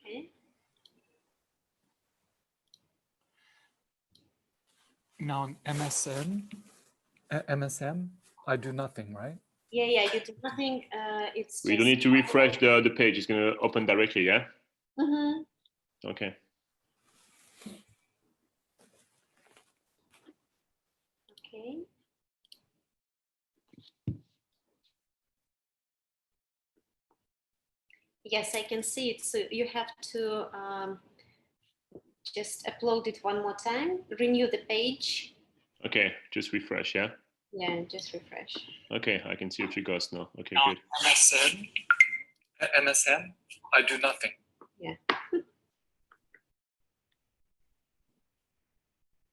Okay. Now MSN, I do nothing, right? Yeah, you do nothing. It's We don't need to refresh the page. It's going to open directly, yeah? Mm-hmm. Okay. Okay. Yes, I can see it. So you have to just upload it one more time, renew the page. Okay, just refresh, yeah? Yeah, just refresh. Okay, I can see a few ghosts now. Okay, Now, good. MSN, I do nothing. Yeah.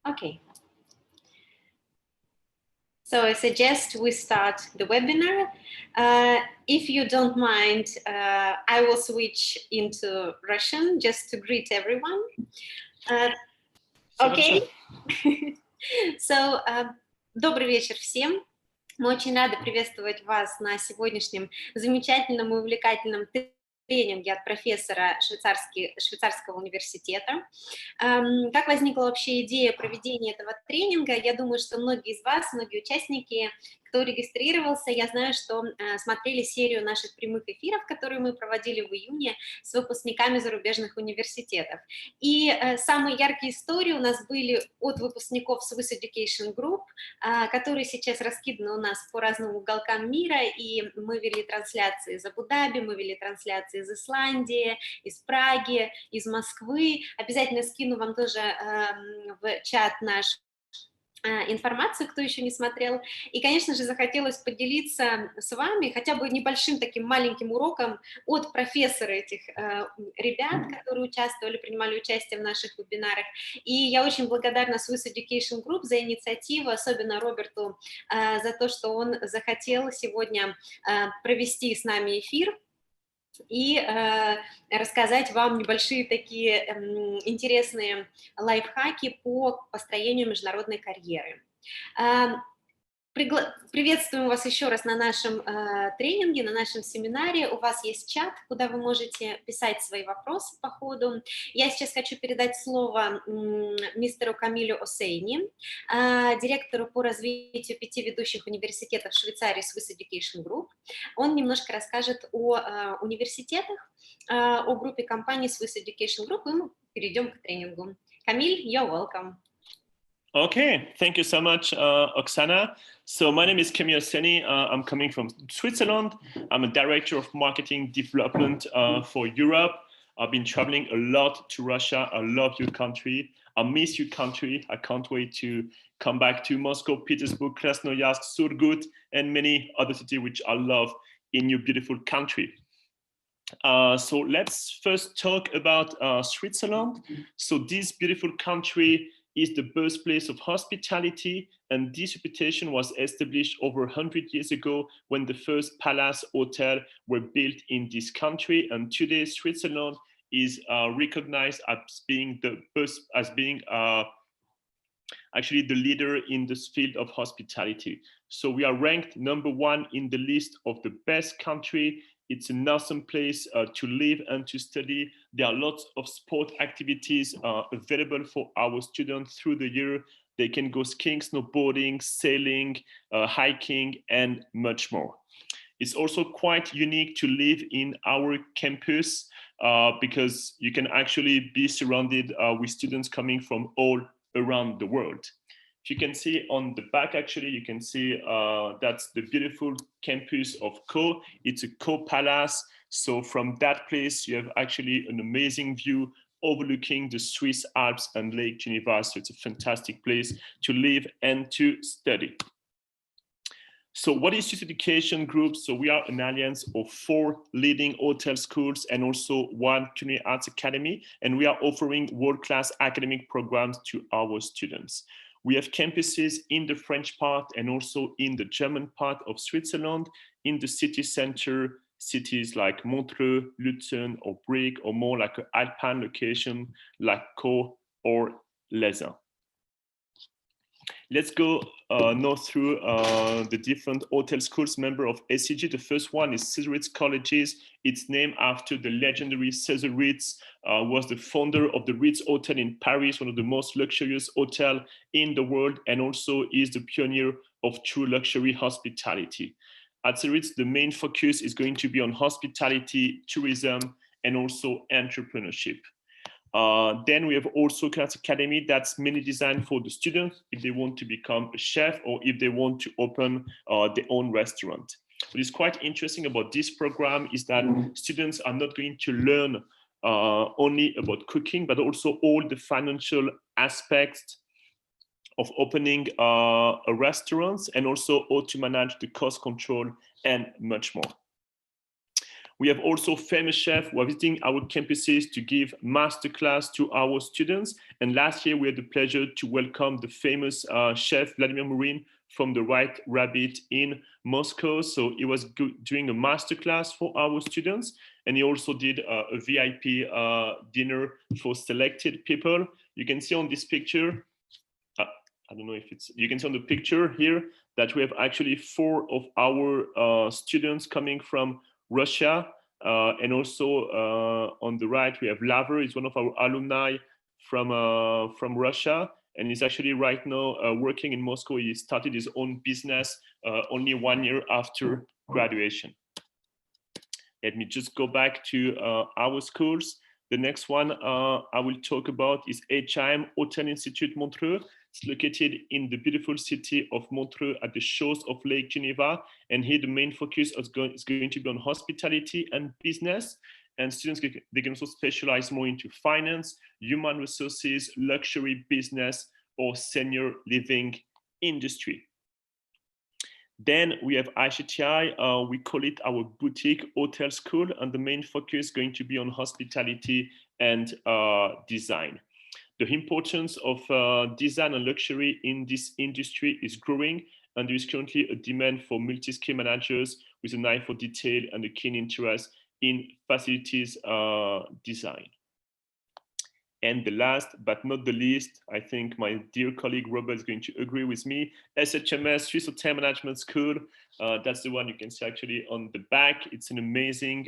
Okay. So I suggest we start the webinar. If you don't mind, I will switch into Russian just to greet everyone. Okay. So, добрый вечер всем. Мы очень рады приветствовать вас на сегодняшнем замечательном и увлекательном тренинге от профессора швейцарского университета. Как возникла вообще идея проведения этого тренинга? Я думаю, что многие из вас, многие участники, кто регистрировался, я знаю, что смотрели серию наших прямых эфиров, которые мы проводили в июне с выпускниками зарубежных университетов. И самые яркие истории у нас были от выпускников Swiss Education Group, которые сейчас раскиданы у нас по разным уголкам мира, и мы вели трансляции из Абу-Даби, мы вели трансляции из Исландии, из Праги, из Москвы. Обязательно скину вам тоже в чат наш информацию, кто еще не смотрел. И, конечно же, захотелось поделиться с вами хотя бы небольшим таким маленьким уроком от профессора этих ребят, которые участвовали, принимали участие в наших вебинарах. И я очень благодарна Swiss Education Group за инициативу, особенно Роберту за то, что он захотел сегодня провести с нами эфир и рассказать вам небольшие такие интересные лайфхаки по построению международной карьеры. Приветствуем вас еще раз на нашем тренинге, на нашем семинаре. У вас есть чат, куда вы можете писать свои вопросы по ходу. Я сейчас хочу передать слово мистеру Камилю Осейни, директору по развитию 5 ведущих университетов Швейцарии Swiss Education Group. Он немножко расскажет о университетах, о группе компаний Swiss Education Group, и мы перейдем к тренингу. Камиль, you're welcome. Okay, thank you so much, Oksana. So my name is Camille Seni. I'm coming from Switzerland. I'm a director of marketing development for Europe. I've been traveling a lot to Russia. I love your country. I miss your country. I can't wait to come back to Moscow, Petersburg, Krasnoyarsk, Surgut, and many other cities which I love in your beautiful country. So let's first talk about Switzerland. So this beautiful country is the birthplace of hospitality, and this reputation was established over 100 years ago when the first palace hotel were built in this country. And today, Switzerland is recognized as being actually the leader in this field of hospitality. So we are ranked #1 in the list of the best country. It's an awesome place to live and to study. There are lots of sport activities available for our students through the year. They can go skiing, snowboarding, sailing, hiking, and much more. It's also quite unique to live in our campus because you can actually be surrounded with students coming from all around the world. If you can see on the back, actually, you can see that's the beautiful campus of Co. It's a Co Palace. So from that place, you have actually an amazing view overlooking the Swiss Alps and Lake Geneva. So it's a fantastic place to live and to study. So what is Swiss Education Group? So we are an alliance of 4 leading hotel schools and also 1 culinary arts academy. And we are offering world-class academic programs to our students. We have campuses in the French part and also in the German part of Switzerland, in the city center, cities like Montreux, Lucerne, or Brieg, or more like an alpine location like Co or Lezen. Let's go know through the different hotel schools member of SCG. The first one is Cesar Ritz Colleges. It's named after the legendary Cesar Ritz, was the founder of the Ritz Hotel in Paris, one of the most luxurious hotels in the world, and also is the pioneer of true luxury hospitality. At Cesar Ritz, the main focus is going to be on hospitality, tourism, and also entrepreneurship. Then we have also Class Academy that's mainly designed for the students if they want to become a chef or if they want to open their own restaurant. What is quite interesting about this program is that students are not going to learn only about cooking, but also all the financial aspects of opening a restaurant and also how to manage the cost control and much more. We have also famous chefs who are visiting our campuses to give masterclass to our students. And last year, we had the pleasure to welcome the famous chef Vladimir Murin from the White Rabbit in Moscow. So he was doing a masterclass for our students. And he also did a VIP dinner for selected people. You can see on this picture, I don't know if it's, you can see on the picture here that we have actually 4 of our students coming from Russia, and also on the right we have Laver. He's one of our alumni from Russia, and he's actually right now working in Moscow. He started his own business only 1 year after graduation. Let me just go back to our schools. The next one I will talk about is SHMS Hotel Institute Montreux. It's located in the beautiful city of Montreux at the shores of Lake Geneva. And here the main focus is going to be on hospitality and business. And students, they can also specialize more into finance, human resources, luxury business, or senior living industry. Then we have IHTI, we call it our boutique hotel school, and the main focus is going to be on hospitality and design. The importance of design and luxury in this industry is growing, and there is currently a demand for multi-skill managers with an eye for detail and a keen interest in facilities design. And the last but not the least, I think my dear colleague Robert is going to agree with me, SHMS, Swiss Hotel Management School. That's the one you can see actually on the back. It's an amazing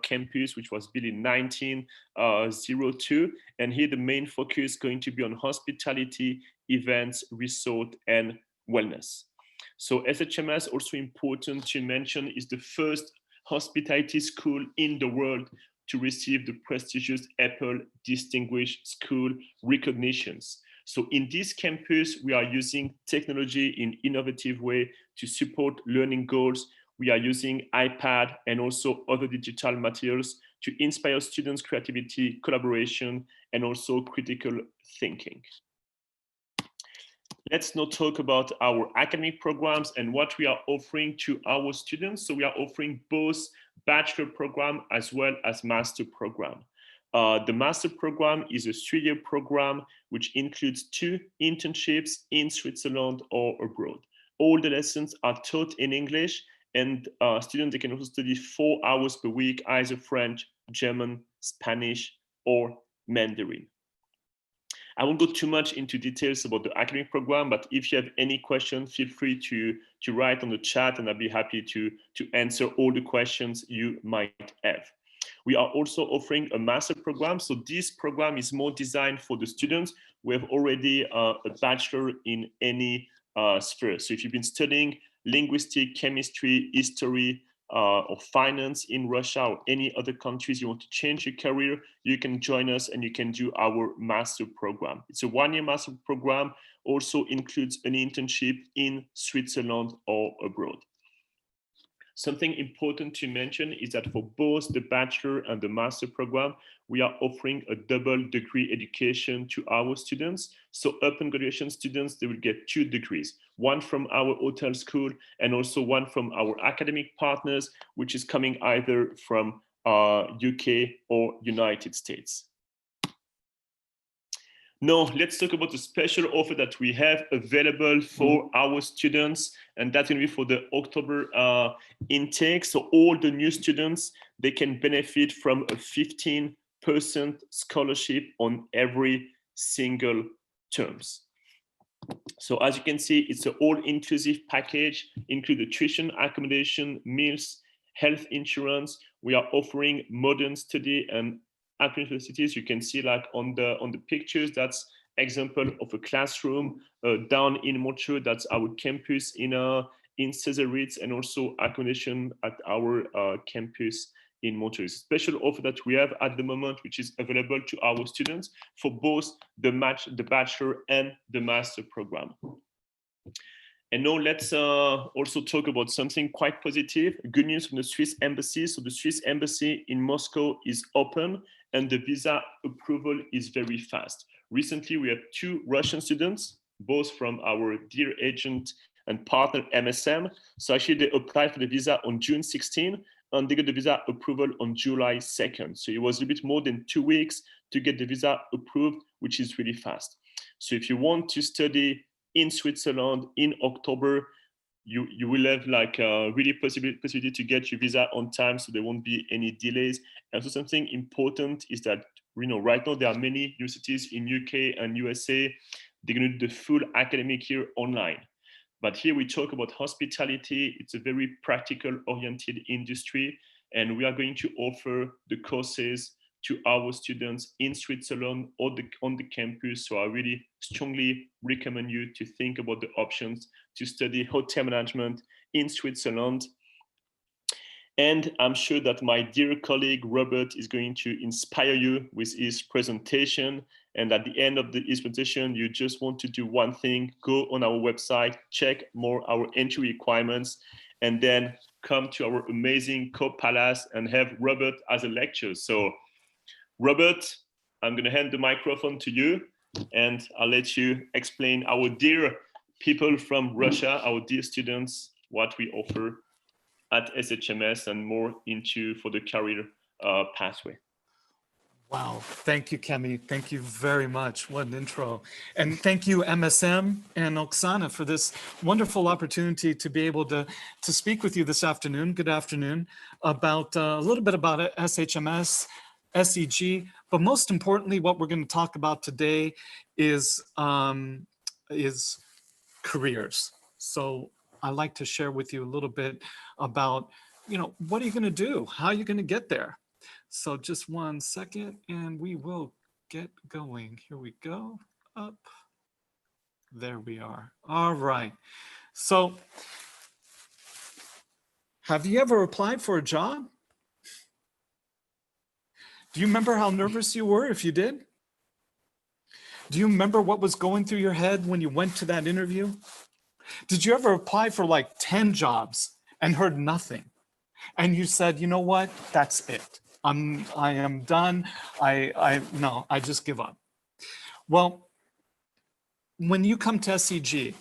campus which was built in 1902. And here the main focus is going to be on hospitality, events, resort, and wellness. So SHMS, also important to mention, is the first hospitality school in the world to receive the prestigious Apple Distinguished School recognitions. So in this campus, we are using technology in innovative way to support learning goals. We are using iPad and also other digital materials to inspire students' creativity, collaboration, and also critical thinking. Let's now talk about our academic programs and what we are offering to our students. So we are offering both bachelor program as well as master program. The master program is a 3-year program which includes 2 internships in Switzerland or abroad. All the lessons are taught in English, and students, they can also study 4 hours per week, either French, German, Spanish, or Mandarin. I won't go too much into details about the academic program, but if you have any questions, feel free to write on the chat, and I'll be happy to answer all the questions you might have. We are also offering a master program. So this program is more designed for the students who have already a bachelor in any sphere. So if you've been studying linguistics, chemistry, history, or finance in Russia or any other countries, you want to change your career, you can join us and you can do our master program. It's a 1-year master program, also includes an internship in Switzerland or abroad. Something important to mention is that for both the bachelor and the master program, we are offering a double degree education to our students. So upon graduation students, they will get 2 degrees, one from our hotel school and also one from our academic partners, which is coming either from UK or United States. Now, let's talk about the special offer that we have available for our students, and that's going to be for the October intake. So all the new students, they can benefit from a 15% scholarship on every single terms. So as you can see, it's an all-inclusive package, include nutrition, accommodation, meals, health insurance. We are offering modern study and universities. You can see like on the pictures, that's example of a classroom down in Montreux. That's our campus in Césaritz, and also accommodation at our campus in Montreux. Special offer that we have at the moment, which is available to our students for both the bachelor and the master program. And now let's also talk about something quite positive. Good news from the Swiss embassy. So the Swiss embassy in Moscow is open and the visa approval is very fast. Recently, we had 2 Russian students, both from our dear agent and partner MSM. So actually they applied for the visa on June 16 and they got the visa approval on July 2nd. So it was a bit more than 2 weeks to get the visa approved, which is really fast. So if you want to study in Switzerland in October, you will have like a really possibility to get your visa on time, so there won't be any delays. And so something important is that, you know, right now there are many universities in UK and USA, they're going to do the full academic year online. But here we talk about hospitality. It's a very practical oriented industry, and we are going to offer the courses to our students in Switzerland or on the campus. So I really strongly recommend you to think about the options to study hotel management in Switzerland. And I'm sure that my dear colleague Robert is going to inspire you with his presentation. And at the end of his presentation, you just want to do one thing: go on our website, check more our entry requirements, and then come to our amazing Co-Palace and have Robert as a lecturer. So Robert, I'm going to hand the microphone to you, and I'll let you explain our dear people from Russia, our dear students, what we offer at SHMS and more into for the career pathway. Wow. Thank you, Kemi. Thank you very much. What an intro. And thank you, MSM and Oksana, for this wonderful opportunity to be able to speak with you this afternoon. Good afternoon. About a little bit about SHMS, SEG, but most importantly, what we're going to talk about today is careers. So I'd like to share with you a little bit about, you know, what are you going to do? How are you going to get there? So just one second and we will get going. Here we go. Up. There we are. All right. So have you ever applied for a job? Do you remember how nervous you were if you did? Do you remember what was going through your head when you went to that interview? Did you ever apply for like 10 jobs and heard nothing? And you said, you know what, that's it. I am done. No, I just give up. Well, when you come to SEG,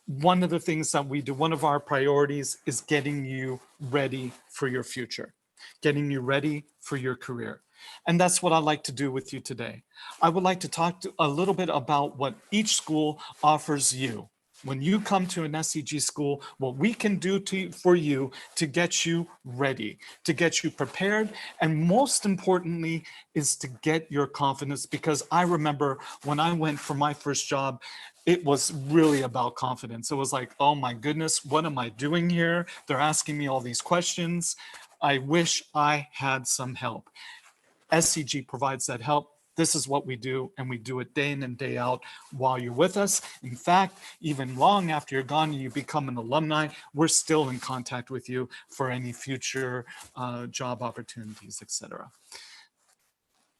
one of the things that we do, one of our priorities is getting you ready for your future, getting you ready for your career. And that's what I'd like to do with you today. I would like to talk a little bit about what each school offers you. When you come to an SEG school, what we can do for you to get you ready, to get you prepared, and most importantly is to get your confidence, because I remember when I went for my first job, it was really about confidence. It was like, oh my goodness, what am I doing here? They're asking me all these questions. I wish I had some help. SEG provides that help. This is what we do, and we do it day in and day out while you're with us. In fact, even long after you're gone and you become an alumni, we're still in contact with you for any future job opportunities, etc.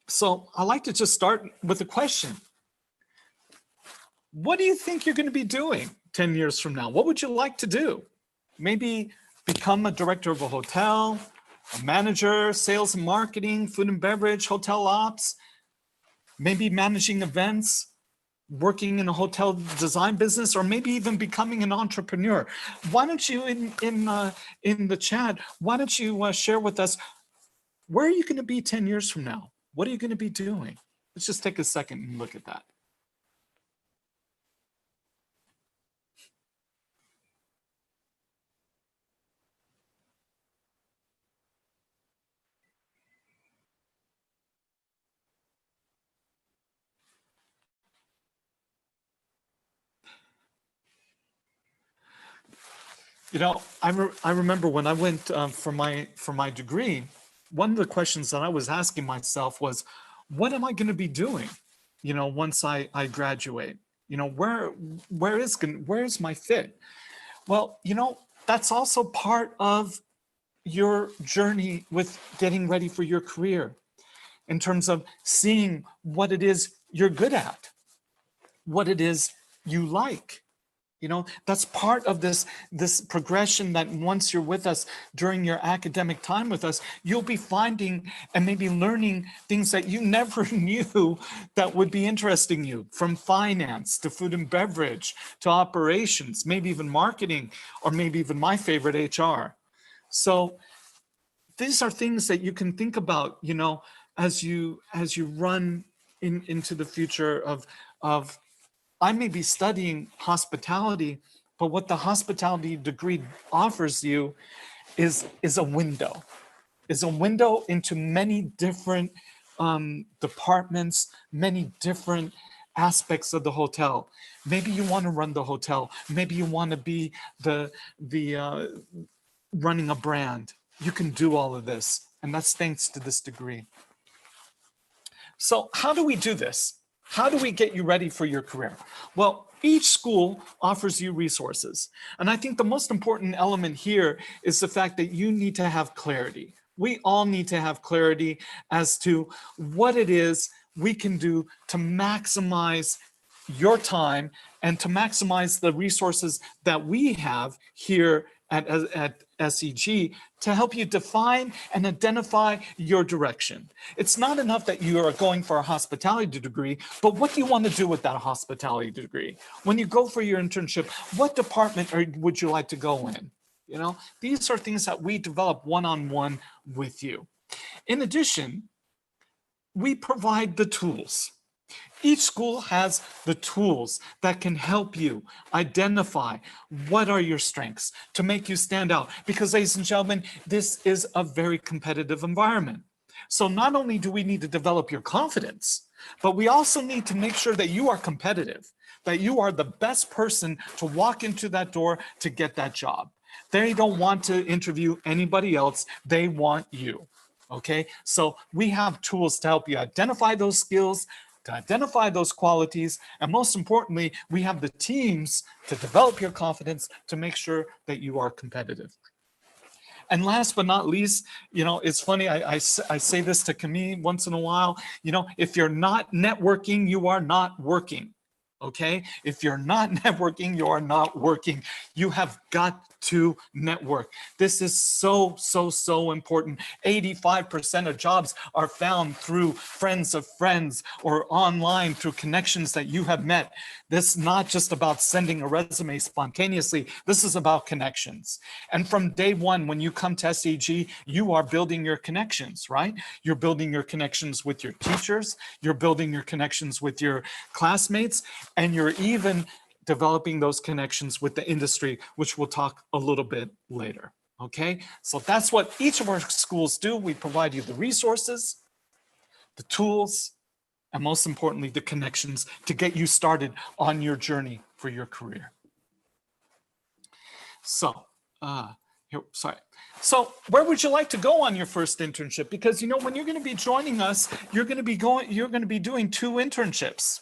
So I like to just start with a question. What do you think you're going to be doing 10 years from now? What would you like to do? Maybe become a director of a hotel, a manager, sales and marketing, food and beverage, hotel ops, maybe managing events, working in a hotel design business, or maybe even becoming an entrepreneur. Why don't you, in the chat, why don't you share with us, where are you going to be 10 years from now? What are you going to be doing? Let's just take a second and look at that. You know, I remember when I went for my degree, one of the questions that I was asking myself was, what am I going to be doing, you know, once I graduate? You know, where is my fit? Well, you know, that's also part of your journey with getting ready for your career, in terms of seeing what it is you're good at, what it is you like. You know, that's part of this progression, that once you're with us during your academic time with us, you'll be finding and maybe learning things that you never knew that would be interesting you, from finance to food and beverage to operations, maybe even marketing, or maybe even my favorite, HR. So these are things that you can think about, you know, as you run into the future of I may be studying hospitality, but what the hospitality degree offers you is a window into many different departments, many different aspects of the hotel. Maybe you want to run the hotel. Maybe you want to be the running a brand. You can do all of this, and that's thanks to this degree. So how do we do this? How do we get you ready for your career? Well, each school offers you resources. And I think the most important element here is the fact that you need to have clarity. We all need to have clarity as to what it is we can do to maximize your time and to maximize the resources that we have here at SEG to help you define and identify your direction. It's not enough that you are going for a hospitality degree, but what do you want to do with that hospitality degree? When you go for your internship, what department would you like to go in? You know, these are things that we develop one-on-one with you. In addition, we provide the tools. Each school has the tools that can help you identify what are your strengths to make you stand out. Because, ladies and gentlemen, this is a very competitive environment. So not only do we need to develop your confidence, but we also need to make sure that you are competitive, that you are the best person to walk into that door to get that job. They don't want to interview anybody else. They want you. Okay, so we have tools to help you identify those skills, to identify those qualities, and most importantly, we have the teams to develop your confidence to make sure that you are competitive. And last but not least, you know, it's funny, I say this to Camille once in a while, you know, if you're not networking, you are not working. Okay, if you're not networking, you are not working. You have got to network. This is so important. 85% of jobs are found through friends of friends or online through connections that you have met. This is not just about sending a resume spontaneously. This is about connections. And from day one, when you come to SEG, you are building your connections, right? You're building your connections with your teachers. You're building your connections with your classmates. And you're even developing those connections with the industry, which we'll talk a little bit later. Okay, so that's what each of our schools do. We provide you the resources, the tools, and most importantly, the connections to get you started on your journey for your career. So, So where would you like to go on your first internship? Because, you know, when you're going to be joining us, you're going to be doing 2 internships.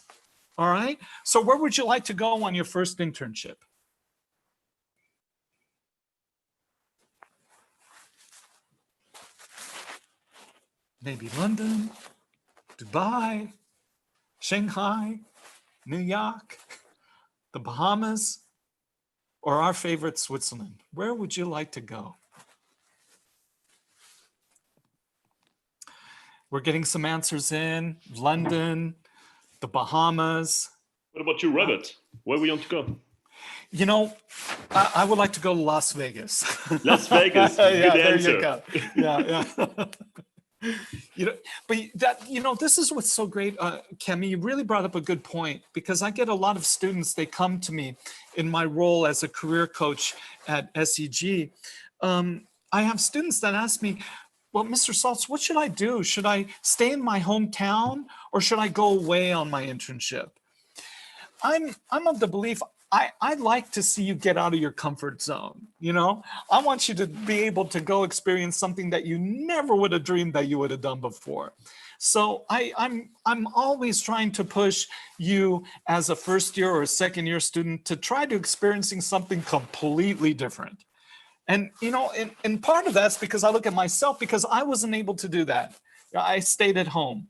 All right, so where would you like to go on your first internship? Maybe London, Dubai, Shanghai, New York, the Bahamas, or our favorite Switzerland. Where would you like to go? We're getting some answers in. London, the Bahamas. What about you, Robert? Where do you want to go? You know, I would like to go to Las Vegas. Las Vegas, good yeah, answer. There you go. Yeah. You know, but that, you know, this is what's so great, Kemi, you really brought up a good point, because I get a lot of students, they come to me in my role as a career coach at SEG. I have students that ask me, well, Mr. Salz, what should I do? Should I stay in my hometown or should I go away on my internship? I'm of the belief, I like to see you get out of your comfort zone. You know, I want you to be able to go experience something that you never would have dreamed that you would have done before. So I'm always trying to push you as a first year or a second year student to try to experiencing something completely different. And, you know, and part of that's because I look at myself, because I wasn't able to do that. I stayed at home.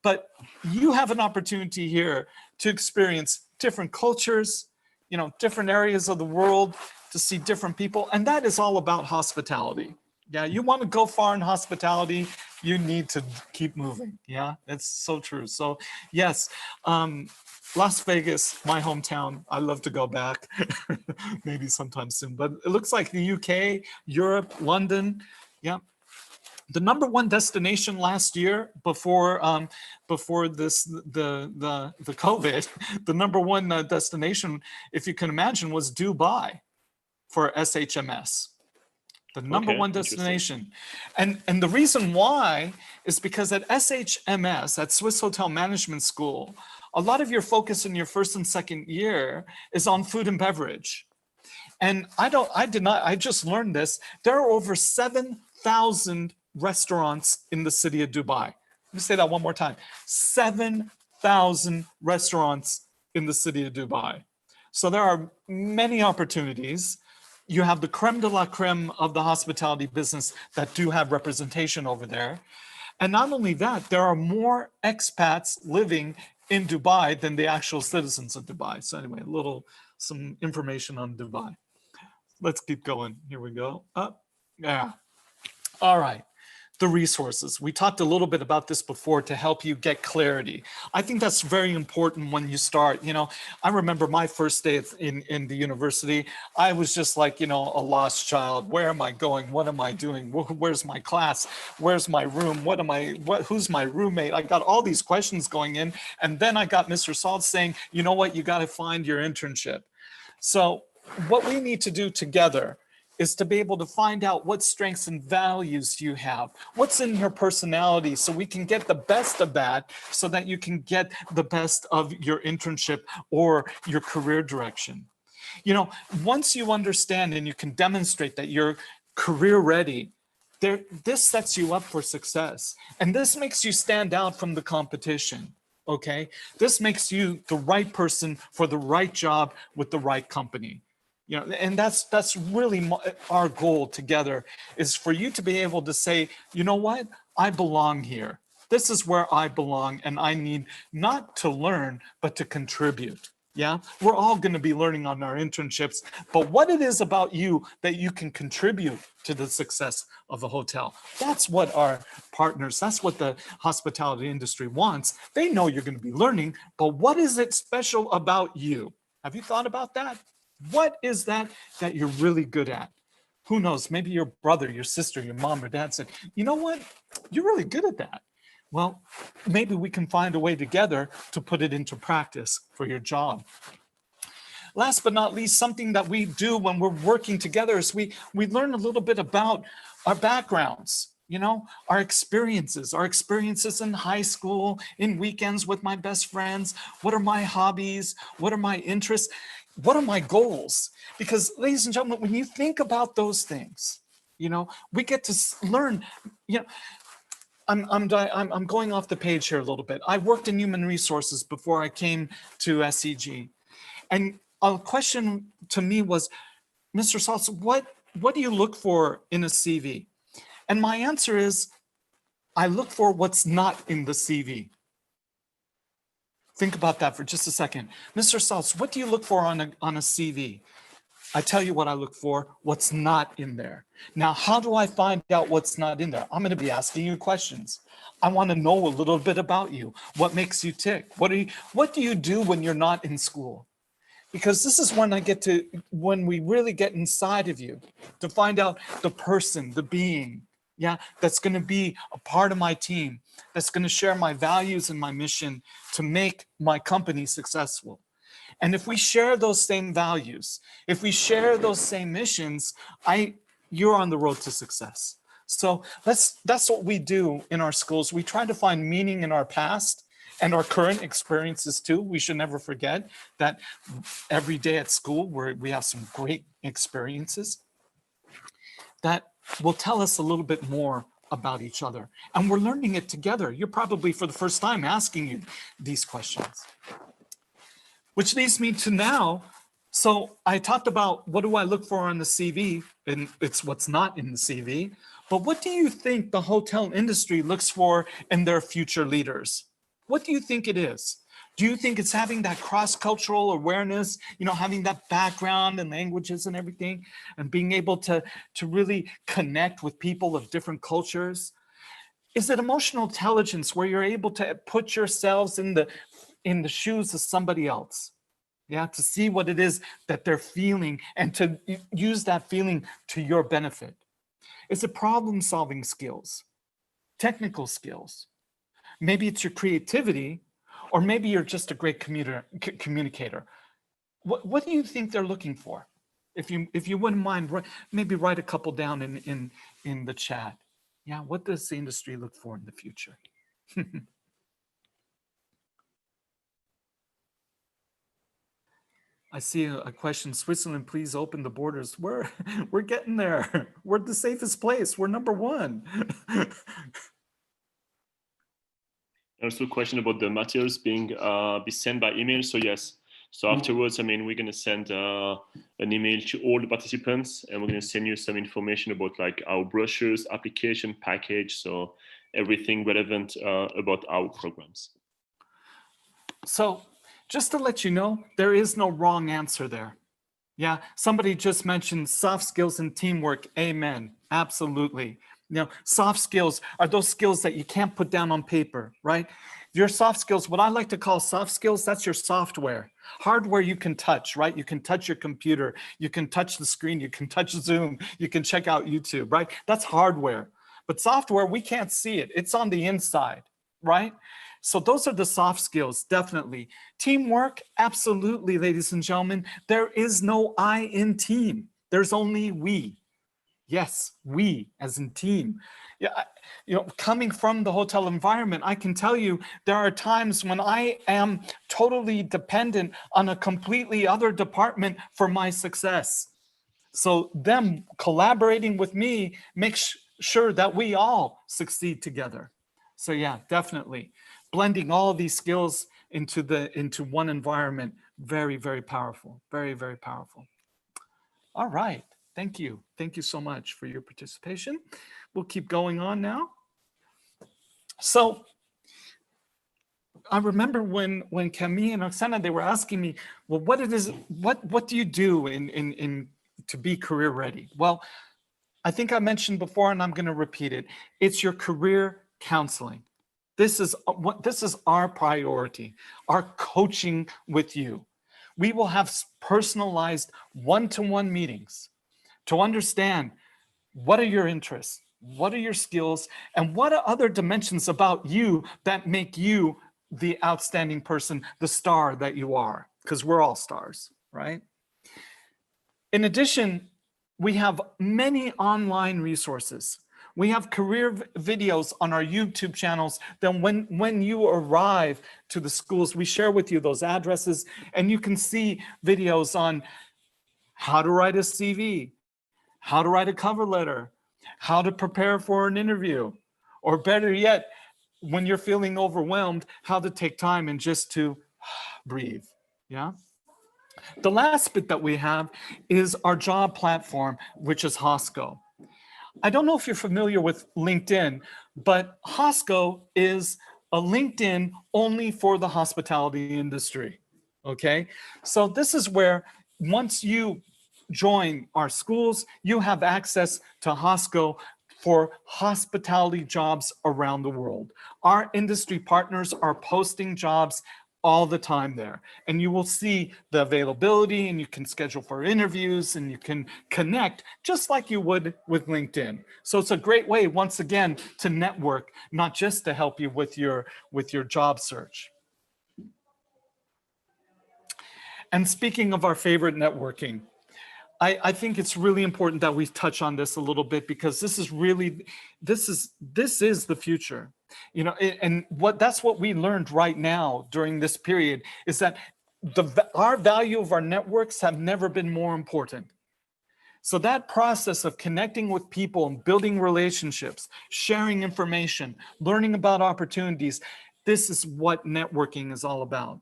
But you have an opportunity here to experience different cultures, you know, different areas of the world, to see different people. And that is all about hospitality. Yeah, you want to go far in hospitality, you need to keep moving. Yeah, that's so true. So yes, Las Vegas, my hometown, I love to go back, maybe sometime soon, but it looks like the UK, Europe, London, yeah. The number one destination last year before this the COVID, the number one destination, if you can imagine, was Dubai for SHMS. The number one destination. And the reason why is because at SHMS, at Swiss Hotel Management School, a lot of your focus in your first and second year is on food and beverage. And I just learned this. There are over 7,000 restaurants in the city of Dubai. Let me say that one more time. 7,000 restaurants in the city of Dubai. So there are many opportunities. You have the creme de la creme of the hospitality business that do have representation over there. And not only that, there are more expats living in Dubai than the actual citizens of Dubai. So anyway, some information on Dubai. Let's keep going. Here we go. Yeah. All right. The resources. We talked a little bit about this before to help you get clarity. I think that's very important when you start. You know, I remember my first day in the university, I was just like, you know, a lost child. Where am I going? What am I doing? Where's my class? Where's my room? Who's my roommate? I got all these questions going in. And then I got Mr. Salz saying, you know what, you got to find your internship. So what we need to do together is to be able to find out what strengths and values you have, what's in your personality, so we can get the best of that, so that you can get the best of your internship or your career direction. You know, once you understand and you can demonstrate that you're career ready, this sets you up for success. And this makes you stand out from the competition, okay? This makes you the right person for the right job with the right company. You know, and that's really our goal together, is for you to be able to say, you know what, I belong here. This is where I belong, and I need not to learn, but to contribute. Yeah, we're all going to be learning on our internships, but what it is about you that you can contribute to the success of a hotel. That's what our partners, that's what the hospitality industry wants. They know you're going to be learning, but what is it special about you? Have you thought about that? What is that you're really good at? Who knows? Maybe your brother, your sister, your mom or dad said, you know what? You're really good at that. Well, maybe we can find a way together to put it into practice for your job. Last but not least, something that we do when we're working together is we learn a little bit about our backgrounds. You know, our experiences in high school, in weekends with my best friends. What are my hobbies? What are my interests? What are my goals? Because, ladies and gentlemen, when you think about those things, you know, we get to learn. You know, I'm going off the page here a little bit. I worked in human resources before I came to SEG, and a question to me was, Mr. Salz, what do you look for in a CV? And my answer is, I look for what's not in the CV. Think about that for just a second. Mr. Salz, what do you look for on a CV? I tell you what I look for, what's not in there. Now, how do I find out what's not in there? I'm going to be asking you questions. I want to know a little bit about you. What makes you tick? What do you do when you're not in school? Because this is when we really get inside of you to find out the person, the being, yeah, that's going to be a part of my team, that's going to share my values and my mission to make my company successful. And if we share those same values, if we share those same missions, you're on the road to success. So that's what we do in our schools. We try to find meaning in our past, and our current experiences too. We should never forget that every day at school we have some great experiences that will tell us a little bit more about each other. And we're learning it together. You're probably for the first time asking you these questions. Which leads me to now, so I talked about what do I look for on the CV, and it's what's not in the CV, but what do you think the hotel industry looks for in their future leaders? What do you think it is? Do you think it's having that cross-cultural awareness, you know, having that background and languages and everything, and being able to really connect with people of different cultures? Is it emotional intelligence where you're able to put yourselves in the shoes of somebody else? Yeah, to see what it is that they're feeling and to use that feeling to your benefit. Is it problem-solving skills, technical skills? Maybe it's your creativity, or maybe you're just a great communicator. What do you think they're looking for? If you wouldn't mind, maybe write a couple down in the chat. Yeah, what does the industry look for in the future? I see a question. Switzerland, please open the borders. We're getting there. We're the safest place. We're number one. Also a question about the materials being be sent by email. So yes, so afterwards, I mean, we're going to send an email to all the participants, and we're going to send you some information about like our brochures, application package, so everything relevant about our programs. So just to let you know, there is no wrong answer there. Yeah, somebody just mentioned soft skills and teamwork. Amen. Absolutely. You know, soft skills are those skills that you can't put down on paper, right? Your soft skills, what I like to call soft skills, that's your software. Hardware you can touch, right? You can touch your computer, you can touch the screen, you can touch Zoom, you can check out YouTube, right? That's hardware. But software, we can't see it. It's on the inside, right? So those are the soft skills, definitely. Teamwork, absolutely, ladies and gentlemen. There is no I in team. There's only we. Yes, we as in team. Yeah, you know, coming from the hotel environment, I can tell you there are times when I am totally dependent on a completely other department for my success. So them collaborating with me makes sure that we all succeed together. So yeah, definitely blending all of these skills into one environment, very, very powerful, very, very powerful. All right. Thank you. Thank you so much for your participation. We'll keep going on now. So I remember when Camille and Oksana, they were asking me, well, what do you do to be career ready? Well, I think I mentioned before, and I'm going to repeat it. It's your career counseling. This is our priority, our coaching with you. We will have personalized one-to-one meetings to understand what are your interests, what are your skills, and what are other dimensions about you that make you the outstanding person, the star that you are, because we're all stars, right? In addition, we have many online resources. We have career videos on our YouTube channels. Then when you arrive to the schools, we share with you those addresses, and you can see videos on how to write a CV, how to write a cover letter, how to prepare for an interview, or better yet, when you're feeling overwhelmed, how to take time and just to breathe, yeah? The last bit that we have is our job platform, which is Hosco. I don't know if you're familiar with LinkedIn, but Hosco is a LinkedIn only for the hospitality industry, okay? So this is where once you join our schools, you have access to Hosco for hospitality jobs around the world. Our industry partners are posting jobs all the time there, and you will see the availability, and you can schedule for interviews, and you can connect just like you would with LinkedIn. So it's a great way, once again, to network, not just to help you with your job search. And speaking of our favorite networking, I think it's really important that we touch on this a little bit, because this is the future. You know, and that's what we learned right now during this period is that our value of our networks have never been more important. So that process of connecting with people and building relationships, sharing information, learning about opportunities, this is what networking is all about.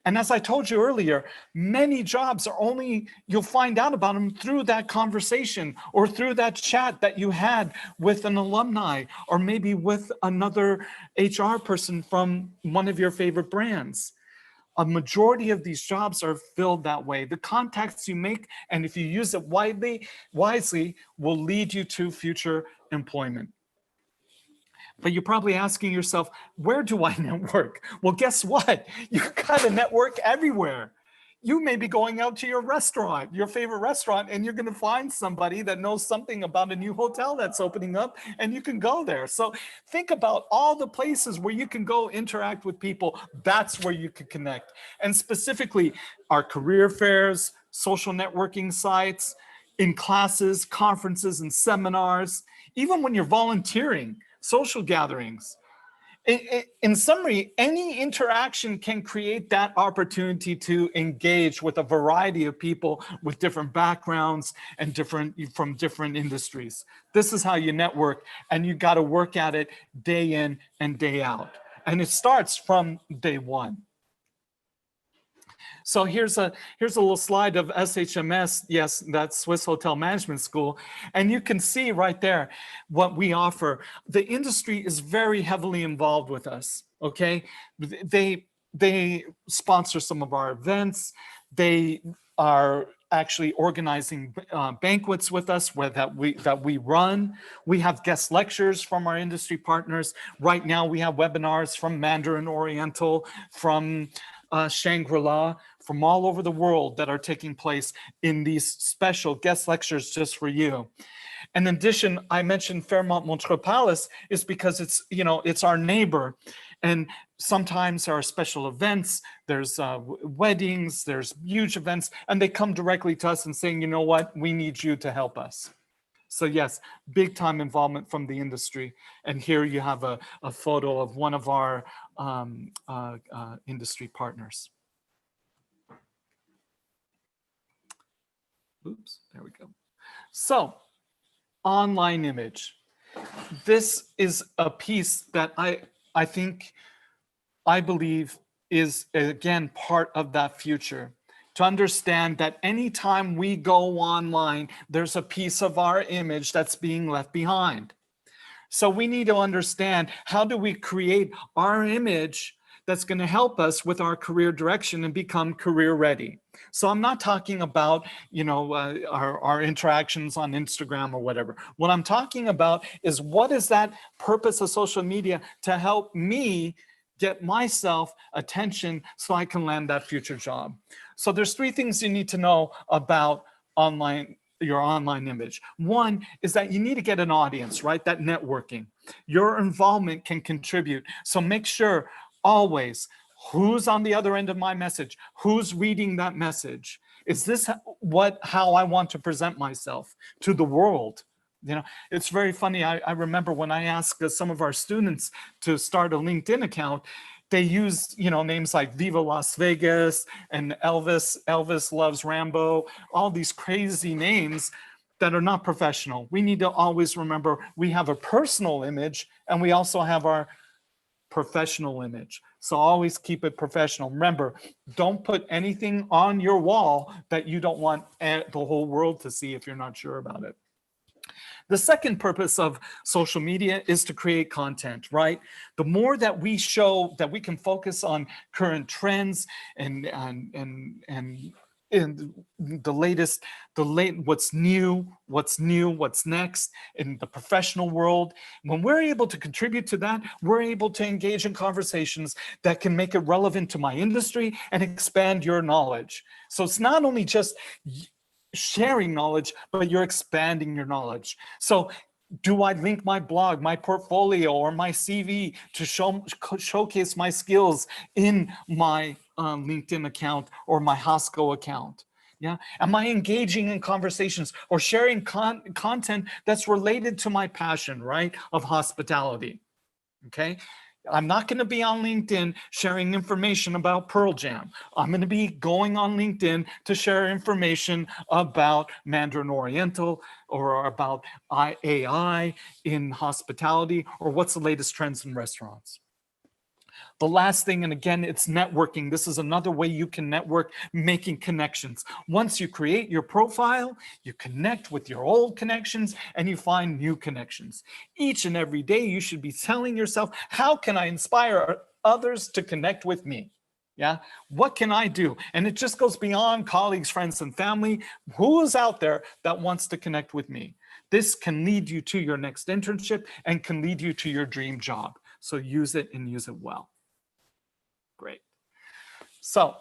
And as I told you earlier, many jobs are only, you'll find out about them through that conversation or through that chat that you had with an alumni or maybe with another HR person from one of your favorite brands. A majority of these jobs are filled that way. The contacts you make, and if you use it wisely, will lead you to future employment. But you're probably asking yourself, where do I network? Well, guess what? You got to network everywhere. You may be going out to your restaurant, your favorite restaurant, and you're going to find somebody that knows something about a new hotel that's opening up, and you can go there. So think about all the places where you can go interact with people. That's where you can connect. And specifically, our career fairs, social networking sites, in classes, conferences, and seminars, even when you're volunteering, social gatherings. In summary, any interaction can create that opportunity to engage with a variety of people with different backgrounds and from different industries. This is how you network, and you got to work at it day in and day out. And it starts from day one. So here's a little slide of SHMS, yes, that's Swiss Hotel Management School. And you can see right there what we offer. The industry is very heavily involved with us, okay? They sponsor some of our events. They are actually organizing banquets with us that we run. We have guest lectures from our industry partners. Right now we have webinars from Mandarin Oriental, from Shangri-La, from all over the world that are taking place in these special guest lectures just for you. And in addition, I mentioned Fairmont Montreux Palace is because it's, you know, it's our neighbor. And sometimes there are special events, there's weddings, there's huge events, and they come directly to us and saying, you know what, we need you to help us. So yes, big time involvement from the industry. And here you have a photo of one of our industry partners. Oops, there we go. So, online image. This is a piece that I believe is, again, part of that future. To understand that anytime we go online, there's a piece of our image that's being left behind. So we need to understand, how do we create our image that's going to help us with our career direction and become career ready? So I'm not talking about, you know, our interactions on Instagram or whatever. What I'm talking about is, what is that purpose of social media to help me get myself attention so I can land that future job? So there's three things you need to know about your online image. One is that you need to get an audience, right? That networking. Your involvement can contribute. So make sure always, who's on the other end of my message? Who's reading that message? Is this how I want to present myself to the world? You know, it's very funny. I remember when I asked some of our students to start a LinkedIn account, they use, you know, names like Viva Las Vegas and Elvis Loves Rambo, all these crazy names that are not professional. We need to always remember we have a personal image and we also have our professional image. So always keep it professional. Remember, don't put anything on your wall that you don't want the whole world to see if you're not sure about it. The second purpose of social media is to create content, right? The more that we show that we can focus on current trends and the latest, what's new, what's next in the professional world. When we're able to contribute to that, we're able to engage in conversations that can make it relevant to my industry and expand your knowledge. So it's not only just sharing knowledge, but you're expanding your knowledge. So do I link my blog, my portfolio, or my CV to showcase my skills in my LinkedIn account or my Hasco account? Yeah. Am I engaging in conversations or sharing content that's related to my passion, right, of hospitality? okay? I'm not going to be on LinkedIn sharing information about Pearl Jam. I'm going to be going on LinkedIn to share information about Mandarin Oriental or about AI in hospitality or what's the latest trends in restaurants. The last thing, and again, it's networking. This is another way you can network, making connections. Once you create your profile, you connect with your old connections and you find new connections. Each and every day, you should be telling yourself, how can I inspire others to connect with me? Yeah, what can I do? And it just goes beyond colleagues, friends, and family. Who is out there that wants to connect with me? This can lead you to your next internship and can lead you to your dream job. So use it and use it well. Great. So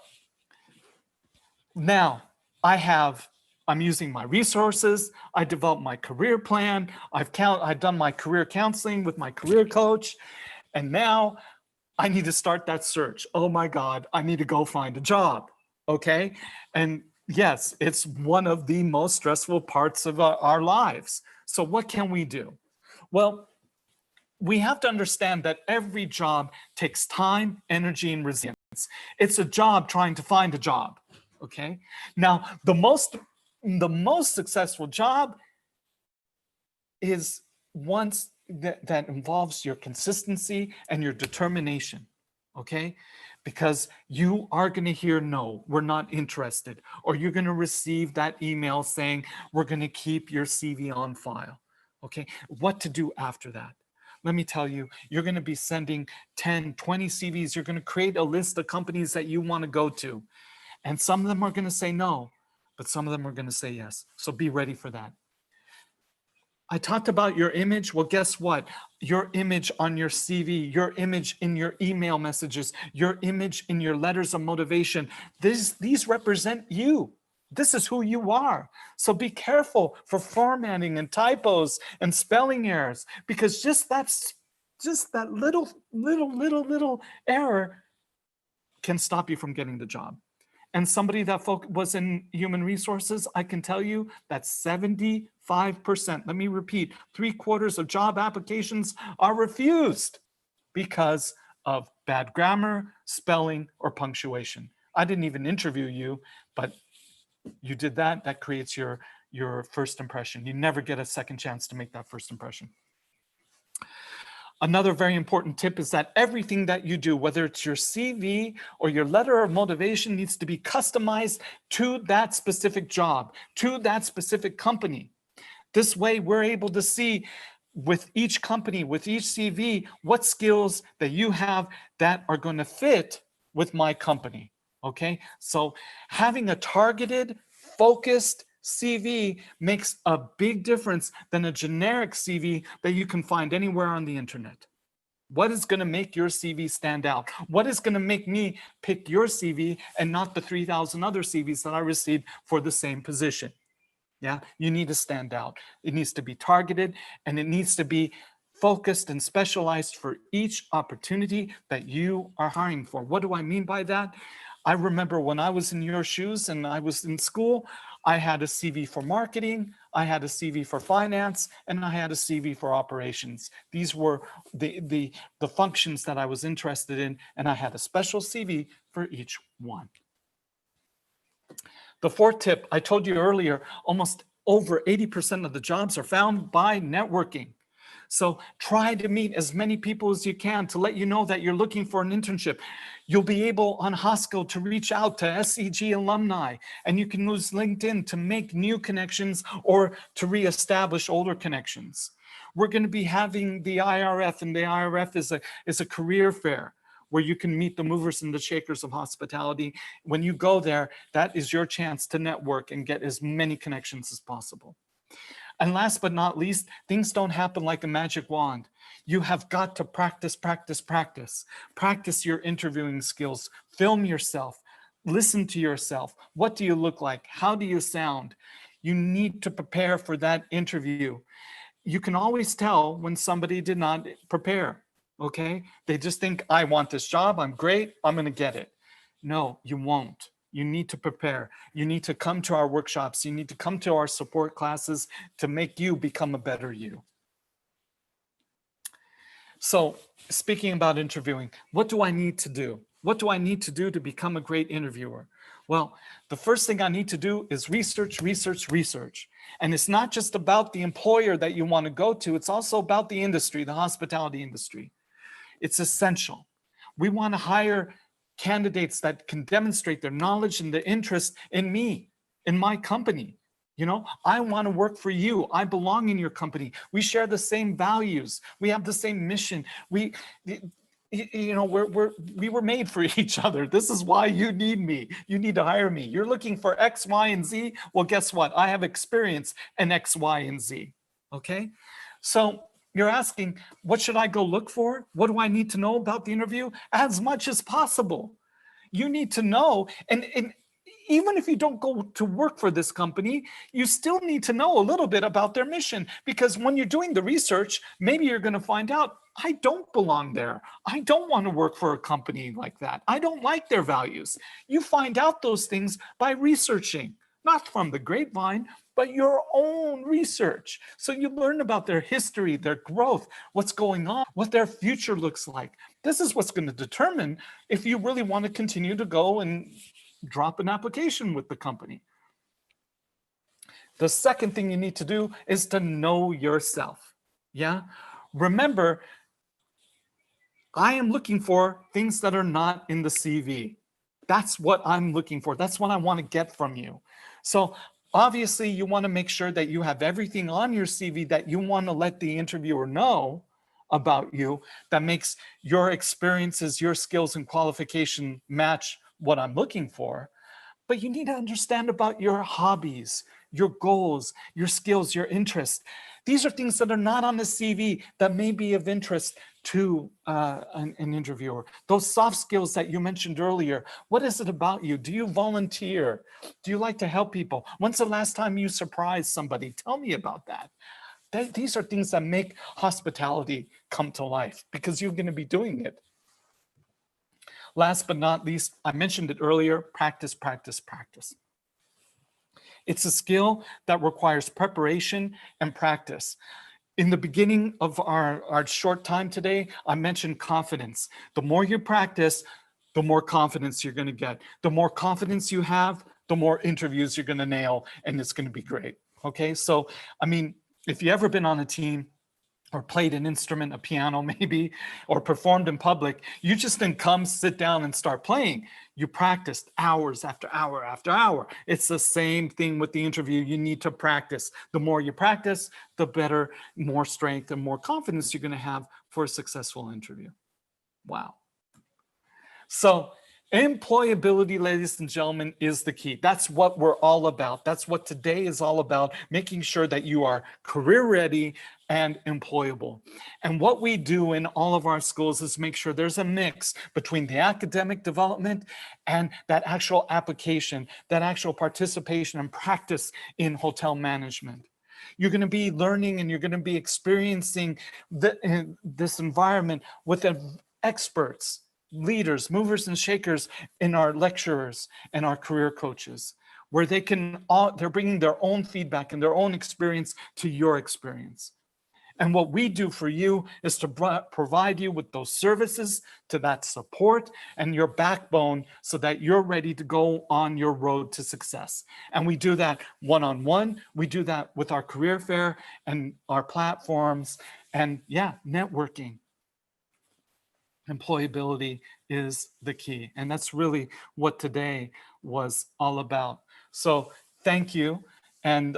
now I'm using my resources. I developed my career plan. I've done my career counseling with my career coach. And now I need to start that search. Oh my God, I need to go find a job. Okay. And yes, it's one of the most stressful parts of our lives. So what can we do? Well, we have to understand that every job takes time, energy, and resilience. It's a job trying to find a job, okay? Now, the most successful job is one that involves your consistency and your determination, okay? Because you are going to hear, no, we're not interested, or you're going to receive that email saying, we're going to keep your CV on file, okay? What to do after that? Let me tell you, you're going to be sending 10, 20 CVs. You're going to create a list of companies that you want to go to. And some of them are going to say no, but some of them are going to say yes. So be ready for that. I talked about your image. Well, guess what? Your image on your CV, your image in your email messages, your image in your letters of motivation, these represent you. This is who you are. So be careful for formatting and typos and spelling errors, because just that little error can stop you from getting the job. And somebody that was in human resources, I can tell you that 75%, let me repeat, 3/4 of job applications are refused because of bad grammar, spelling, or punctuation. I didn't even interview you, but you did that, that creates your first impression. You never get a second chance to make that first impression. Another very important tip is that everything that you do, whether it's your CV or your letter of motivation, needs to be customized to that specific job, to that specific company. This way, we're able to see with each company, with each CV, what skills that you have that are going to fit with my company. Okay, so having a targeted, focused CV makes a big difference than a generic CV that you can find anywhere on the internet. What is going to make your CV stand out? What is going to make me pick your CV and not the 3,000 other CVs that I received for the same position? Yeah, you need to stand out. It needs to be targeted and it needs to be focused and specialized for each opportunity that you are hiring for. What do I mean by that? I remember when I was in your shoes and I was in school, I had a CV for marketing, I had a CV for finance, and I had a CV for operations. These were the functions that I was interested in, and I had a special CV for each one. The fourth tip, I told you earlier, almost over 80% of the jobs are found by networking. So try to meet as many people as you can to let you know that you're looking for an internship. You'll be able on Hosco to reach out to SEG alumni, and you can use LinkedIn to make new connections or to reestablish older connections. We're going to be having the IRF, and the IRF is a career fair where you can meet the movers and the shakers of hospitality. When you go there, that is your chance to network and get as many connections as possible. And last but not least, things don't happen like a magic wand. You have got to practice, practice, practice. Practice your interviewing skills. Film yourself. Listen to yourself. What do you look like? How do you sound? You need to prepare for that interview. You can always tell when somebody did not prepare, okay? They just think, I want this job. I'm great. I'm going to get it. No, you won't. You need to prepare. You need to come to our workshops. You need to come to our support classes to make you become a better you. So speaking about interviewing, what do I need to do? What do I need to do to become a great interviewer? Well, the first thing I need to do is research, research, research. And it's not just about the employer that you want to go to, it's also about the industry, the hospitality industry. It's essential. We want to hire candidates that can demonstrate their knowledge and their interest in me, in my company. You know, I want to work for you. I belong in your company. We share the same values. We have the same mission. We were made for each other. This is why you need me. You need to hire me. You're looking for X, Y, and Z. Well, guess what? I have experience in X, Y, and Z. Okay. So you're asking, what should I go look for? What do I need to know about the interview? As much as possible. You need to know, and even if you don't go to work for this company, you still need to know a little bit about their mission, because when you're doing the research, maybe you're going to find out, I don't belong there. I don't want to work for a company like that. I don't like their values. You find out those things by researching, not from the grapevine, but your own research. So you learn about their history, their growth, what's going on, what their future looks like. This is what's going to determine if you really want to continue to go and drop an application with the company. The second thing you need to do is to know yourself. Yeah. Remember, I am looking for things that are not in the CV. That's what I'm looking for. That's what I want to get from you. So obviously you want to make sure that you have everything on your CV that you want to let the interviewer know about you, that makes your experiences, your skills and qualification match what I'm looking for. But you need to understand about your hobbies, your goals, your skills, your interests. These are things that are not on the CV that may be of interest to an interviewer. Those soft skills that you mentioned earlier, what is it about you? Do you volunteer? Do you like to help people? When's the last time you surprised somebody? Tell me about that. These are things that make hospitality come to life, because you're going to be doing it. Last but not least, I mentioned it earlier, practice, practice, practice. It's a skill that requires preparation and practice. In the beginning of our short time today, I mentioned confidence. The more you practice, the more confidence you're going to get. The more confidence you have, the more interviews you're going to nail, and it's going to be great. Okay, so I mean, if you've ever been on a team or played an instrument, a piano maybe, or performed in public, you just didn't come, sit down and start playing. You practiced hours after hour after hour. It's the same thing with the interview. You need to practice. The more you practice, the better, more strength and more confidence you're going to have for a successful interview. Wow. So employability, ladies and gentlemen, is the key. That's what we're all about. That's what today is all about, making sure that you are career ready and employable. And what we do in all of our schools is make sure there's a mix between the academic development and that actual application, that actual participation and practice in hotel management. You're going to be learning and you're going to be experiencing this environment with experts, leaders, movers and shakers in our lecturers and our career coaches, where they're bringing their own feedback and their own experience to your experience. And what we do for you is to provide you with those services, to that support and your backbone so that you're ready to go on your road to success. And we do that one-on-one. We do that with our career fair and our platforms and networking. Employability is the key. And that's really what today was all about. So thank you. And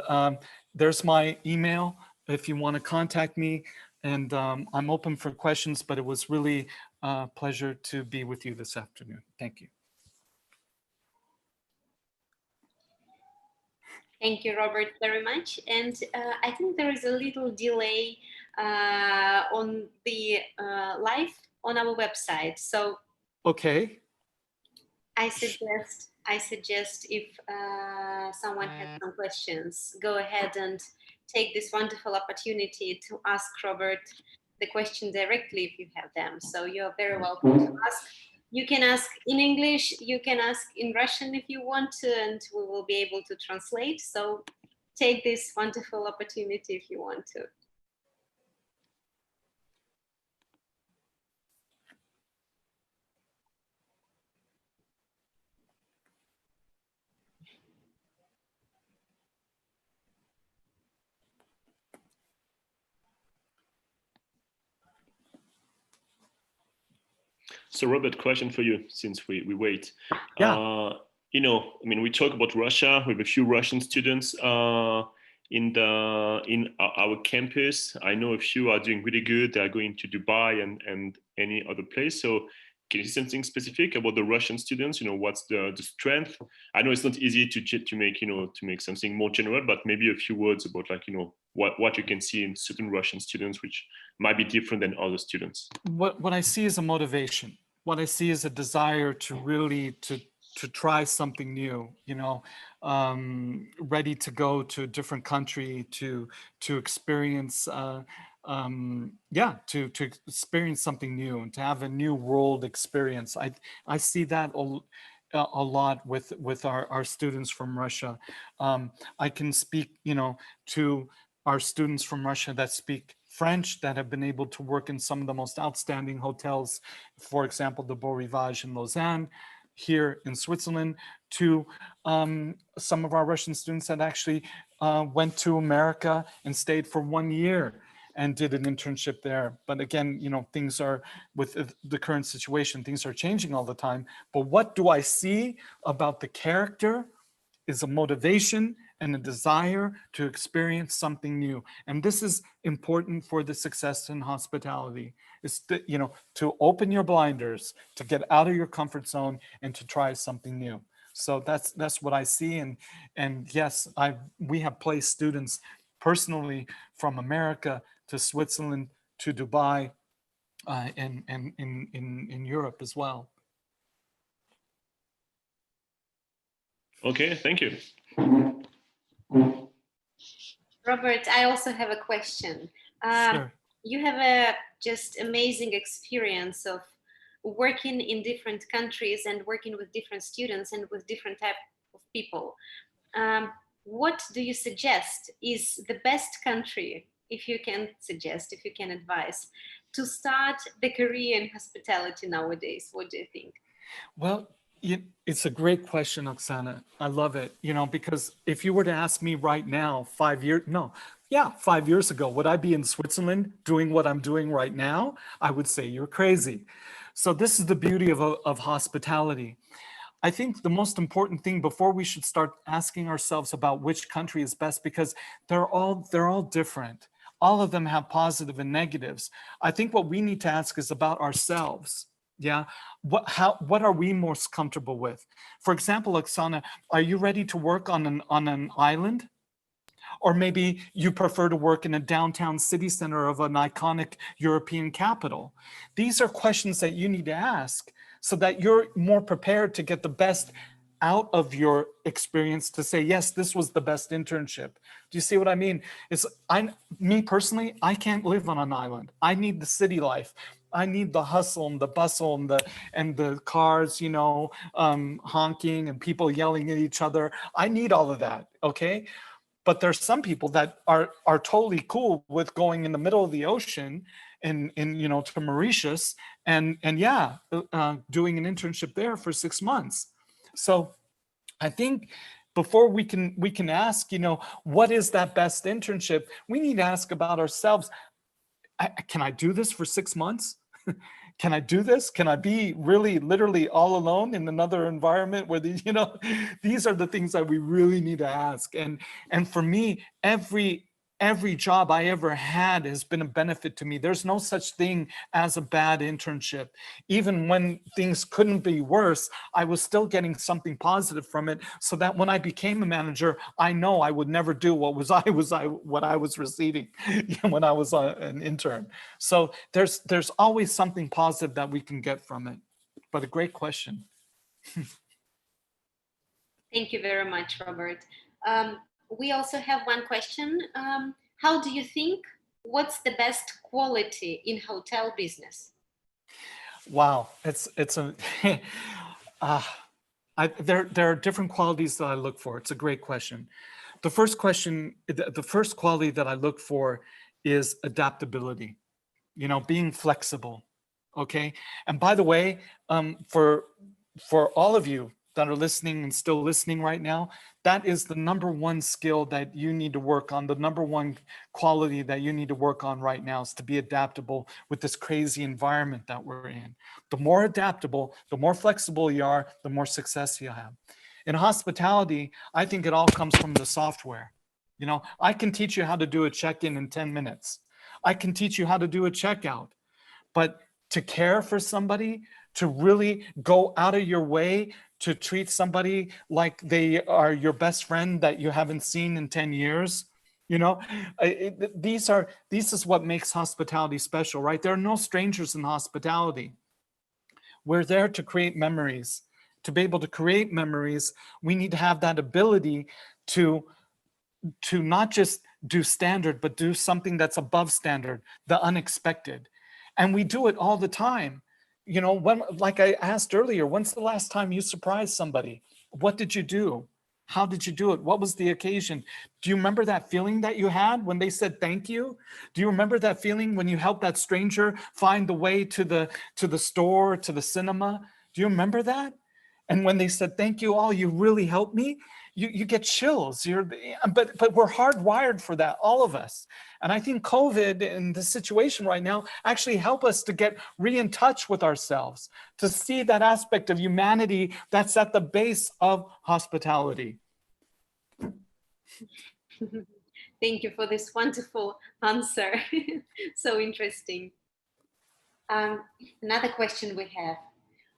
there's my email if you want to contact me. And I'm open for questions, but it was really a pleasure to be with you this afternoon. Thank you. Thank you, Robert, very much. And I think there is a little delay on the live on our website. So okay. I suggest if someone has some questions, go ahead and take this wonderful opportunity to ask Robert the question directly if you have them. So you're very welcome to ask. You can ask in English, you can ask in Russian if you want to, and we will be able to translate. So take this wonderful opportunity if you want to. So Robert, question for you since we wait. Yeah. You know, I mean, we talk about Russia. We have a few Russian students in our campus. I know a few are doing really good. They are going to Dubai and any other place. So can you say something specific about the Russian students? You know, what's the strength? I know it's not easy to make, you know, to make something more general, but maybe a few words about, like, you know, what you can see in certain Russian students, which might be different than other students. What I see is a motivation. What I see is a desire to really to try something new, you know, ready to go to a different country to experience yeah, to experience something new and to have a new world experience. I see that a lot with our students from Russia. I can speak, you know, to our students from Russia that speak French, that have been able to work in some of the most outstanding hotels, for example, the Beau Rivage in Lausanne, here in Switzerland, to some of our Russian students that actually went to America and stayed for 1 year and did an internship there. But again, you know, things are, with the current situation, things are changing all the time. But what do I see about the character is a motivation and a desire to experience something new. And this is important for the success in hospitality, is to, you know, to open your blinders, to get out of your comfort zone and to try something new. So that's what I see. And yes, we have placed students personally from America to Switzerland to Dubai and in Europe as well. Okay, thank you. Robert, I also have a question. Sure. You have a just amazing experience of working in different countries and working with different students and with different type of people. What do you suggest is the best country, if you can suggest, if you can advise, to start the career in hospitality nowadays? What do you think? Well, it's a great question, Oksana. I love it, you know, because if you were to ask me right now, 5 years ago, would I be in Switzerland doing what I'm doing right now? I would say you're crazy. So this is the beauty of hospitality. I think the most important thing before we should start asking ourselves about which country is best, because they're all different. All of them have positive and negatives. I think what we need to ask is about ourselves. Yeah, what are we most comfortable with? For example, Oksana, are you ready to work on an island? Or maybe you prefer to work in a downtown city center of an iconic European capital. These are questions that you need to ask so that you're more prepared to get the best out of your experience, to say, yes, this was the best internship. Do you see what I mean? Me personally, I can't live on an island. I need the city life. I need the hustle and the bustle and the cars, you know, honking and people yelling at each other. I need all of that, okay? But there's some people that are totally cool with going in the middle of the ocean in you know, to Mauritius and yeah, doing an internship there for 6 months. So I think before we can ask, you know, what is that best internship, we need to ask about ourselves. Can I do this for 6 months? Can I do this? Can I be really literally all alone in another environment where these, you know, these are the things that we really need to ask. And for me, every job I ever had has been a benefit to me. There's no such thing as a bad internship. Even when things couldn't be worse, I was still getting something positive from it, so that when I became a manager, I know I would never do what I was receiving when I was an intern. So there's always something positive that we can get from it. But a great question. Thank you very much, Robert. We also have one question. How do you think, what's the best quality in hotel business? Wow, it's a there are different qualities that I look for. It's a great question. The first quality that I look for is adaptability. You know, being flexible. Okay, and by the way, for all of you, that are listening and still listening right now, that is the number one skill that you need to work on. The number one quality that you need to work on right now is to be adaptable with this crazy environment that we're in. The more adaptable, the more flexible you are, the more success you have. In hospitality, I think it all comes from the software. You know, I can teach you how to do a check-in in 10 minutes. I can teach you how to do a checkout, but to care for somebody, to really go out of your way to treat somebody like they are your best friend that you haven't seen in 10 years, you know, this is what makes hospitality special, right? There are no strangers in hospitality. We're there to create memories. To be able to create memories, we need to have that ability to not just do standard, but do something that's above standard, the unexpected. And we do it all the time. You know, when, like I asked earlier, when's the last time you surprised somebody? What did you do? How did you do it? What was the occasion? Do you remember that feeling that you had when they said thank you? Do you remember that feeling when you helped that stranger find the way to the store, to the cinema? Do you remember that? And when they said, thank you all, you really helped me, you get chills. But we're hardwired for that, all of us. And I think COVID and the situation right now actually help us to get in touch with ourselves, to see that aspect of humanity that's at the base of hospitality. Thank you for this wonderful answer. So interesting. Another question we have.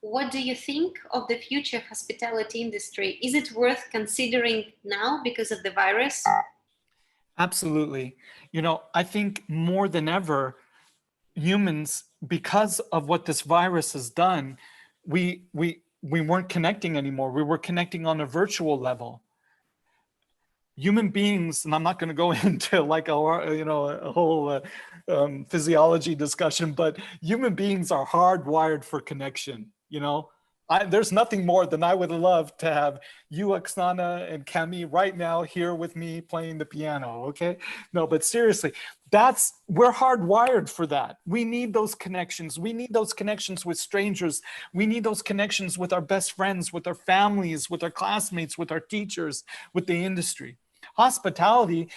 What do you think of the future hospitality industry? Is it worth considering now because of the virus? Absolutely. You know, I think more than ever, humans, because of what this virus has done, we weren't connecting anymore. We were connecting on a virtual level. Human beings, and I'm not going to go into like a whole physiology discussion, but human beings are hardwired for connection. You know, there's nothing more than I would love to have you, Oksana, and Cami right now here with me playing the piano. Okay, no, but seriously, we're hardwired for that. We need those connections. We need those connections with strangers. We need those connections with our best friends, with our families, with our classmates, with our teachers, with the industry. Hospitality,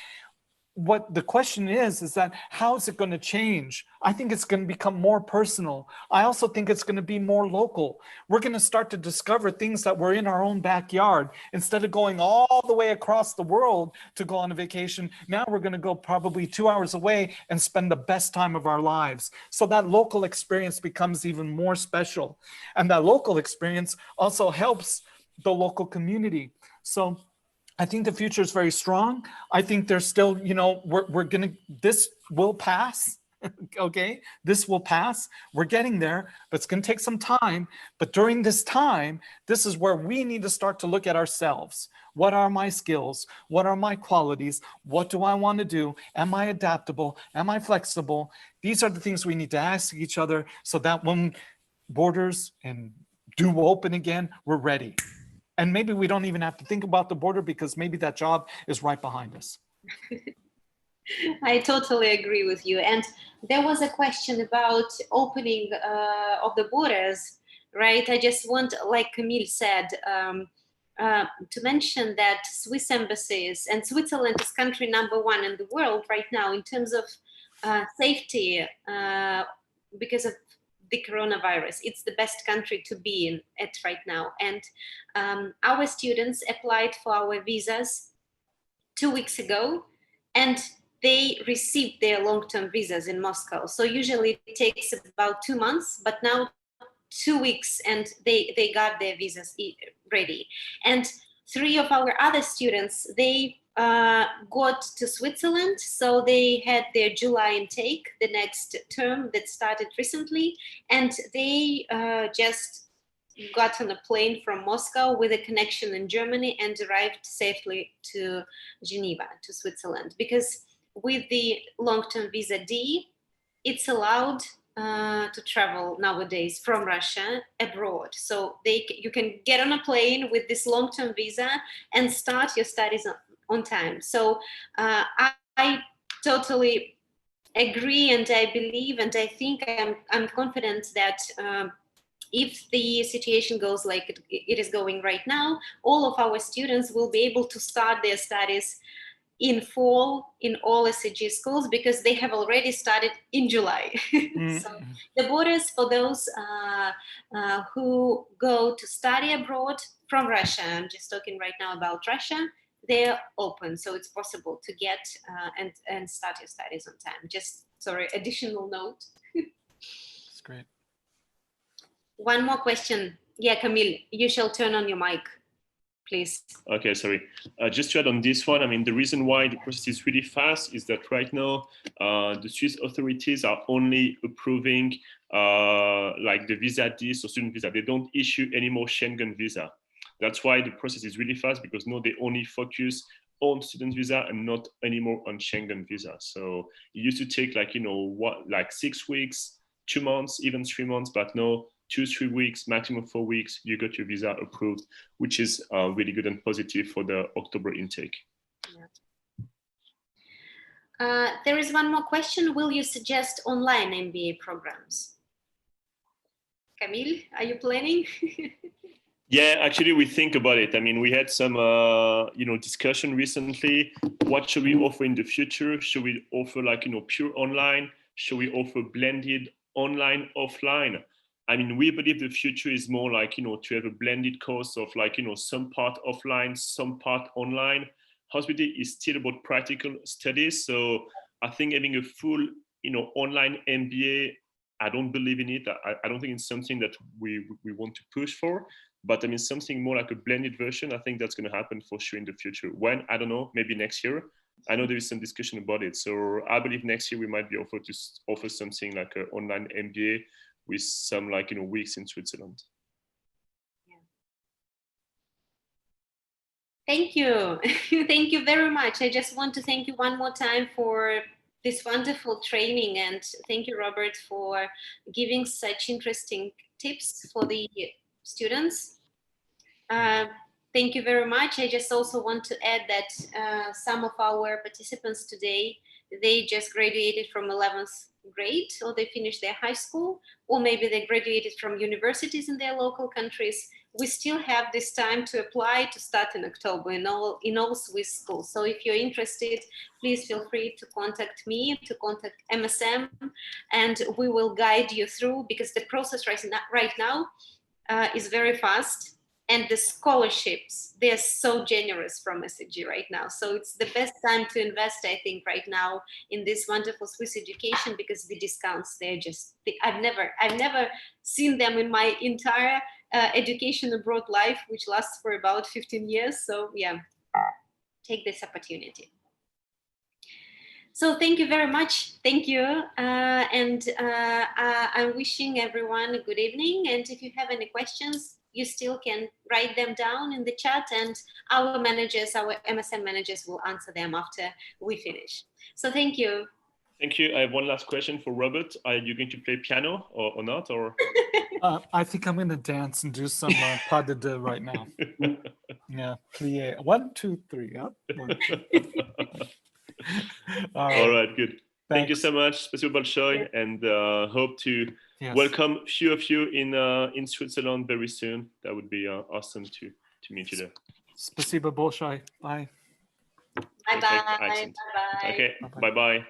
what the question is that how is it going to change? I think it's going to become more personal. I also think it's going to be more local. We're going to start to discover things that were in our own backyard. Instead of going all the way across the world to go on a vacation, now we're going to go probably 2 hours away and spend the best time of our lives. So that local experience becomes even more special. And that local experience also helps the local community. So I think the future is very strong. I think there's still, you know, this will pass. Okay, this will pass. We're getting there, but it's going to take some time. But during this time, this is where we need to start to look at ourselves. What are my skills? What are my qualities? What do I want to do? Am I adaptable? Am I flexible? These are the things we need to ask each other so that when borders do open again, we're ready. And maybe we don't even have to think about the border because maybe that job is right behind us. I totally agree with you. And there was a question about opening of the borders, right? I just want, like Camille said, to mention that Swiss embassies, and Switzerland is country #1 in the world right now in terms of safety because of the coronavirus. It's the best country to be in right now. And our students applied for our visas 2 weeks ago, and they received their long-term visas in Moscow. So usually it takes about 2 months, but now 2 weeks, and they got their visas ready. And 3 of our other students, they got to Switzerland, so they had their July intake, the next term that started recently, and they just got on a plane from Moscow with a connection in Germany and arrived safely to Geneva, to Switzerland. Because with the long-term visa D, it's allowed to travel nowadays from Russia abroad. So you can get on a plane with this long-term visa and start your studies on time. So I totally agree, and I believe, and I think I'm confident that if the situation goes like it is going right now, all of our students will be able to start their studies in fall in all SCG schools because they have already started in July. So the borders for those who go to study abroad from Russia, I'm just talking right now about Russia, they're open. So it's possible to get and start your studies on time. Just, sorry, additional note. That's great. One more question. Yeah, Camille, you shall turn on your mic, please. Okay, sorry. Just to add on this one, I mean, the reason why the process is really fast is that right now, the Swiss authorities are only approving like the visa Ds or student visa. They don't issue any more Schengen visa. That's why the process is really fast, because now they only focus on student visa and not anymore on Schengen visa. So it used to take like, you know, like 6 weeks, 2 months, even 3 months, but now 2-3 weeks, maximum 4 weeks, you got your visa approved, which is really good and positive for the October intake. Yeah. There is one more question. Will you suggest online MBA programs? Camille, are you planning? Yeah, actually, we think about it. I mean, we had some, discussion recently. What should we offer in the future? Should we offer like, pure online? Should we offer blended online, offline? I mean, we believe the future is more like, to have a blended course of like, some part offline, some part online. Hospitality is still about practical studies. So I think having a full, online MBA, I don't believe in it. I don't think it's something that we want to push for. But I mean, something more like a blended version, I think that's going to happen for sure in the future. When? I don't know, maybe next year. I know there is some discussion about it. So I believe next year we might be offered to offer something like an online MBA with some like, weeks in Switzerland. Yeah. Thank you. Thank you very much. I just want to thank you one more time for this wonderful training. And thank you, Robert, for giving such interesting tips for the students. Thank you very much. I just also want to add that some of our participants today, they just graduated from 11th grade, or they finished their high school, or maybe they graduated from universities in their local countries. We still have this time to apply to start in October in all Swiss schools. So if you're interested, please feel free to contact me, to contact MSM, and we will guide you through, because the process right now is very fast. And the scholarships, they're so generous from SCG right now. So it's the best time to invest, I think, right now in this wonderful Swiss education, because the discounts, they're just, I've never seen them in my entire education abroad life, which lasts for about 15 years. So yeah, take this opportunity. So thank you very much. Thank you. And I'm wishing everyone a good evening. And if you have any questions, you still can write them down in the chat, and our managers, our MSM managers, will answer them after we finish. So thank you. Thank you. I have one last question for Robert. Are you going to play piano or not? Or I think I'm going to dance and do some pas de deux right now. Yeah, plie. 1, 2, 3. Yeah. All right, good. Thanks. Thank you so much. Спасибо большое, and hope to welcome a few of you in Switzerland very soon. That would be awesome to meet you there. Спасибо большое. Bye. Bye-bye. Excellent. Bye-bye. Okay, bye-bye.